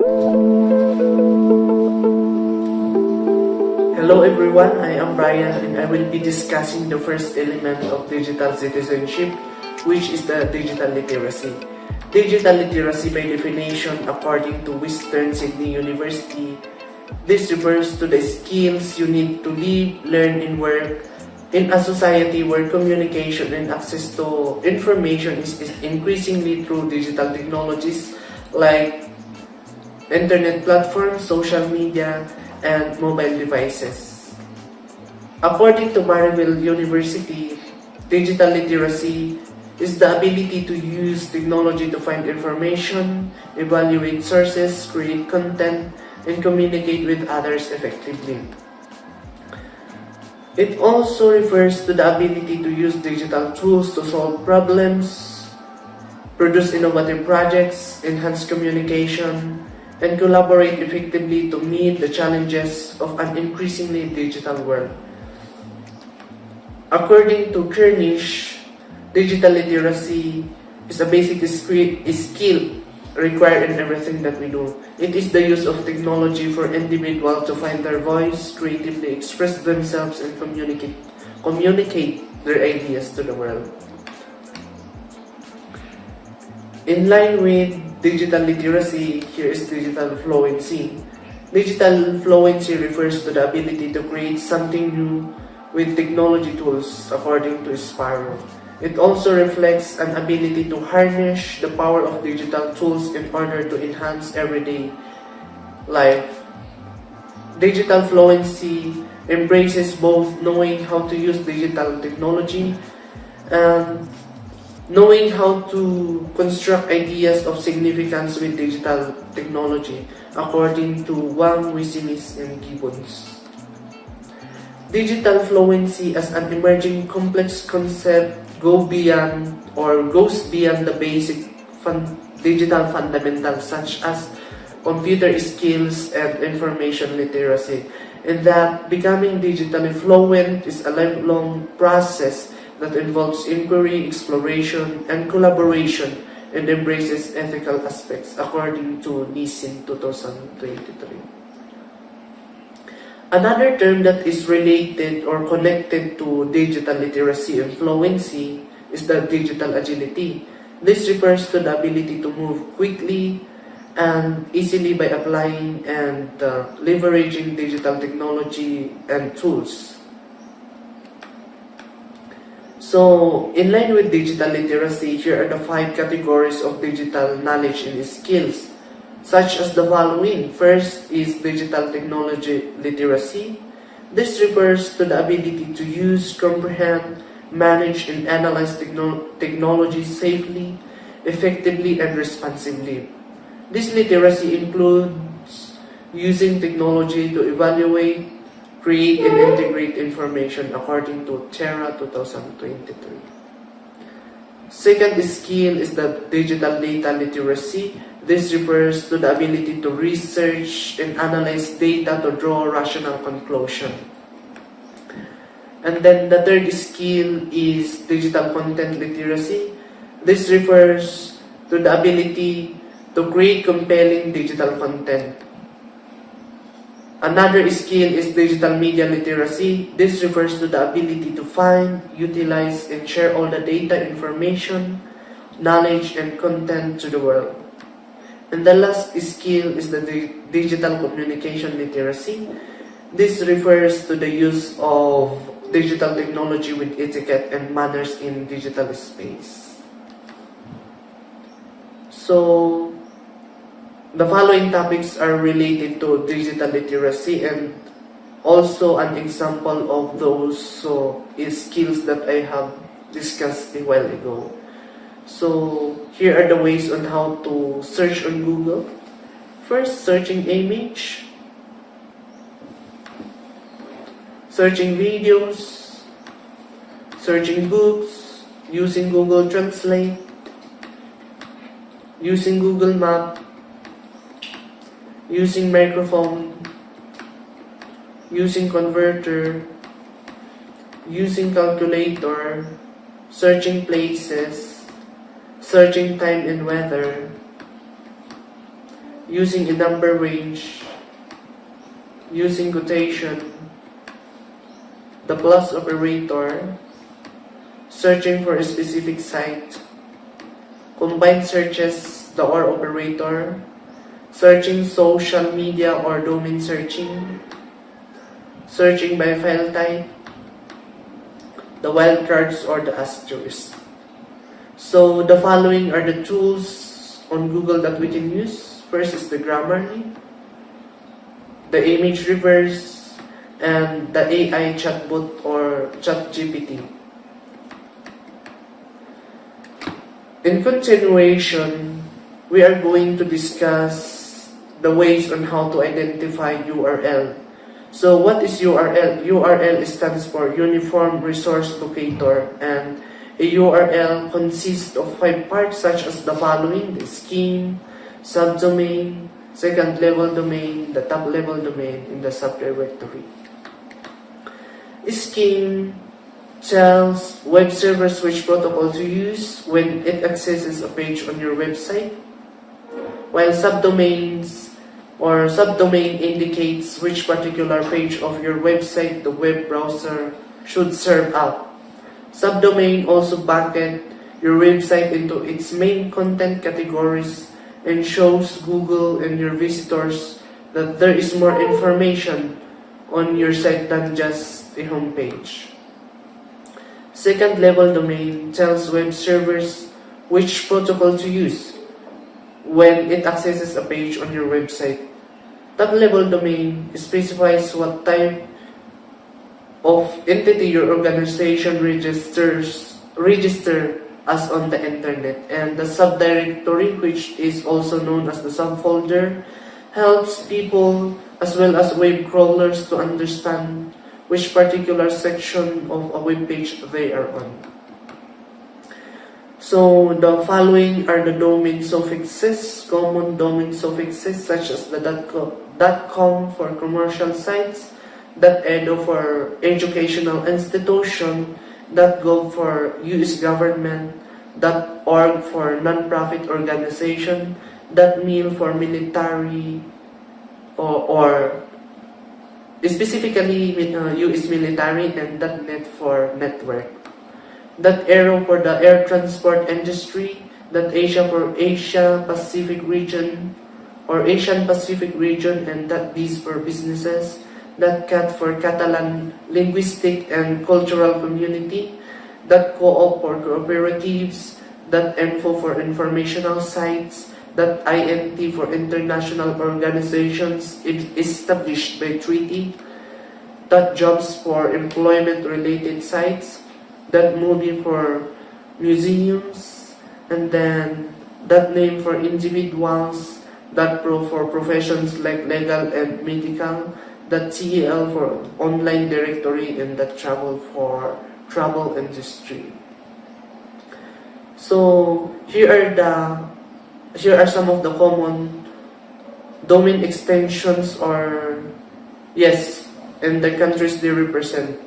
Hello everyone, I am Brian and I will be discussing the first element of digital citizenship, which is the digital literacy. Digital literacy by definition, according to Western Sydney University, this refers to the skills you need to live, learn, and work in a society where communication and access to information is increasingly through digital technologies like internet platforms, social media, and mobile devices. According to Marvel University, digital literacy is the ability to use technology to find information, evaluate sources, create content, and communicate with others effectively. It also refers to the ability to use digital tools to solve problems, produce innovative projects, enhance communication, and collaborate effectively to meet the challenges of an increasingly digital world. According to Kernish, digital literacy is a basic skill required in everything that we do. It is the use of technology for individuals to find their voice, creatively express themselves, and communicate their ideas to the world. In line with digital literacy, here is digital fluency. Digital fluency refers to the ability to create something new with technology tools, according to Sparrow. It also reflects an ability to harness the power of digital tools in order to enhance everyday life. Digital fluency embraces both knowing how to use digital technology and knowing how to construct ideas of significance with digital technology, according to Wang, Wisimis, and Gibbons. Digital fluency as an emerging complex concept goes beyond the basic digital fundamentals such as computer skills and information literacy, in that becoming digitally fluent is a lifelong process that involves inquiry, exploration, and collaboration, and embraces ethical aspects, according to netizen 2023. Another term that is related or connected to digital literacy and fluency is the digital agility. This refers to the ability to move quickly and easily by applying and leveraging digital technology and tools. So, in line with digital literacy, here are the 5 categories of digital knowledge and skills, such as the following. First is digital technology literacy. This refers to the ability to use, comprehend, manage, and analyze technology safely, effectively, and responsibly. This literacy includes using technology to evaluate, create, and integrate information, according to Terra 2023. Second skill is the digital data literacy. This refers to the ability to research and analyze data to draw rational conclusion. And then the third skill is digital content literacy. This refers to the ability to create compelling digital content. Another skill is digital media literacy. This refers to the ability to find, utilize, and share all the data, information, knowledge, and content to the world. And the last skill is the digital communication literacy. This refers to the use of digital technology with etiquette and manners in digital space. So, the following topics are related to digital literacy and also an example of those skills that I have discussed a while ago. So, here are the ways on how to search on Google. First, searching image, searching videos, searching books, using Google Translate, using Google Map, using microphone, using converter, using calculator, searching places, searching time and weather, using a number range, using quotation, the plus operator, searching for a specific site, combined searches, the OR operator, searching social media or domain searching, searching by file type, the wildcards or the asterisk. So the following are the tools on Google that we can use. First is the Grammarly, the image reverse, and the AI chatbot or ChatGPT. In continuation, we are going to discuss the ways on how to identify URL. So what is URL? URL stands for Uniform Resource Locator, and a URL consists of 5 parts such as the following: the scheme, subdomain, second level domain, the top level domain, and the subdirectory. Scheme tells web servers which protocol to use when it accesses a page on your website, while subdomains or subdomain indicates which particular page of your website the web browser should serve up. Subdomain also bucket your website into its main content categories and shows Google and your visitors that there is more information on your site than just a home page. Second level domain tells web servers which protocol to use when it accesses a page on your website. Top level domain specifies what type of entity your organization register as on the internet, and the subdirectory, which is also known as the subfolder, helps people as well as web crawlers to understand which particular section of a web page they are on. So the following are the domain suffixes, common domain suffixes such as the .com for commercial sites, .edu for educational institution, .gov for US government, .org for non-profit organization, .mil for military or specifically US military, and .net for network. .aero for the air transport industry, .asia for Asia Pacific region or Asian Pacific region, and .biz for businesses, .cat for Catalan linguistic and cultural community, .coop for cooperatives, .info for informational sites, .int for international organizations established by treaty, .jobs for employment-related sites, .movie for museums, and then .name for individuals, .pro for professions like legal and medical, .tel for online directory, and .travel for travel industry. So here are some of the common domain extensions and the countries they represent.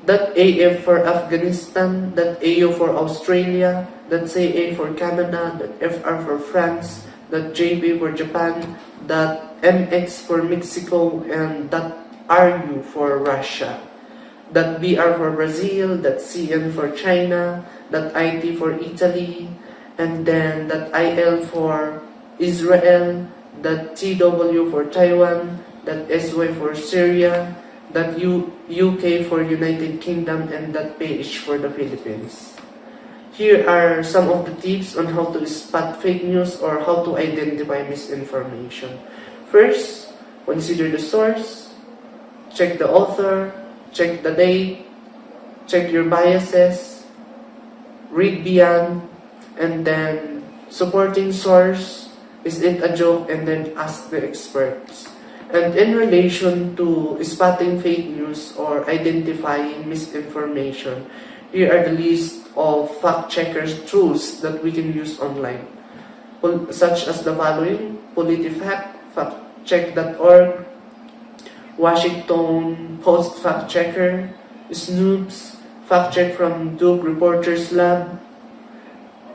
.af for Afghanistan, .au for Australia, .ca for Canada, .fr for France, .jp for Japan, .mx for Mexico, and .ru for Russia, .br for Brazil, .cn for China, .it for Italy, and then .il for Israel, .tw for Taiwan, .sy for Syria, .uk for United Kingdom, and .ph for the Philippines. Here are some of the tips on how to spot fake news or how to identify misinformation. First, consider the source, check the author, check the date, check your biases, read beyond, and then supporting source, is it a joke, and then ask the experts. And in relation to spotting fake news or identifying misinformation, here are the list of fact-checkers tools that we can use online, such as the following: PolitiFact, factcheck.org, Washington Post Fact Checker, Snoops, Fact Check from Duke Reporters Lab,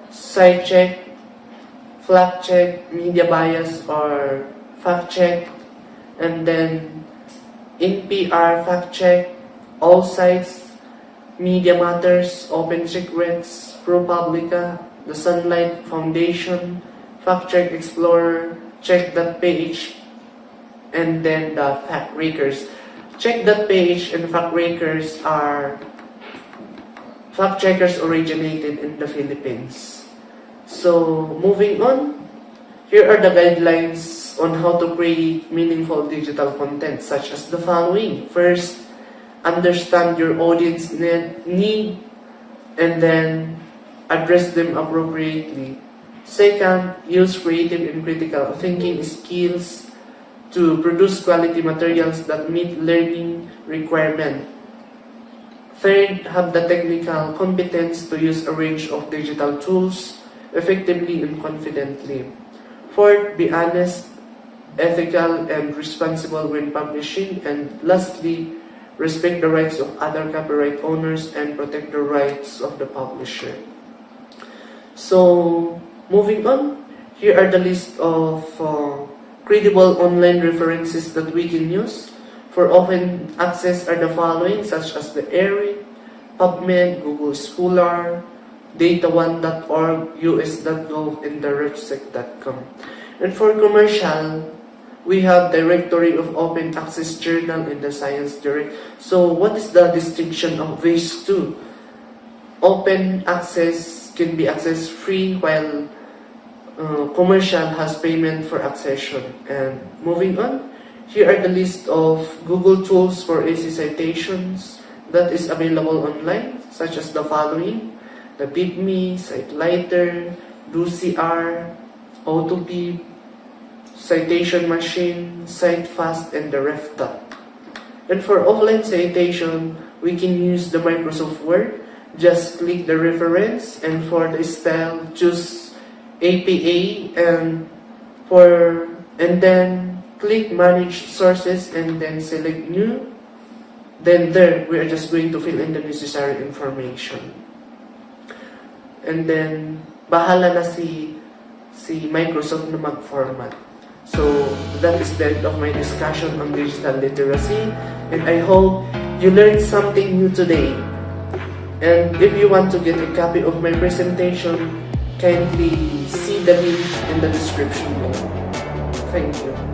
SciCheck, fact check, media bias or fact check, and then NPR fact check, all sites, Media Matters, Open Secrets, ProPublica, the Sunlight Foundation, Fact Check Explorer, Check.ph, and then the Fact Rakers. Check.ph and Fact Rakers are fact checkers originated in the Philippines. So, moving on, here are the guidelines on how to create meaningful digital content, such as the following. First, understand your audience need and then address them appropriately. Second, use creative and critical thinking skills to produce quality materials that meet learning requirements. Third, have the technical competence to use a range of digital tools effectively and confidently. Fourth, be honest, ethical, and responsible when publishing. And lastly, respect the rights of other copyright owners and protect the rights of the publisher. So, moving on, here are the list of credible online references that we can use. For open access are the following, such as the ERIC, PubMed, Google Scholar, data1.org, us.gov, and the refsec.com. And for commercial, we have Directory of Open Access Journal and the Science Direct. So what is the distinction of these two? Open access can be accessed free, while commercial has payment for accession. And moving on, here are the list of Google tools for essay citations that is available online, such as the following: the BibMe, SiteLighter, DoCR, AutoBib, Citation Machine, CiteFast, and the RefDot. And for offline citation, we can use the Microsoft Word. Just click the reference, and for the style, choose APA, and then click Manage Sources, and then select New. Then there, we are just going to fill in the necessary information. And then, bahala na si Microsoft na mag-format. So, that is the end of my discussion on digital literacy. And I hope you learned something new today. And if you want to get a copy of my presentation, kindly see the link in the description below. Thank you.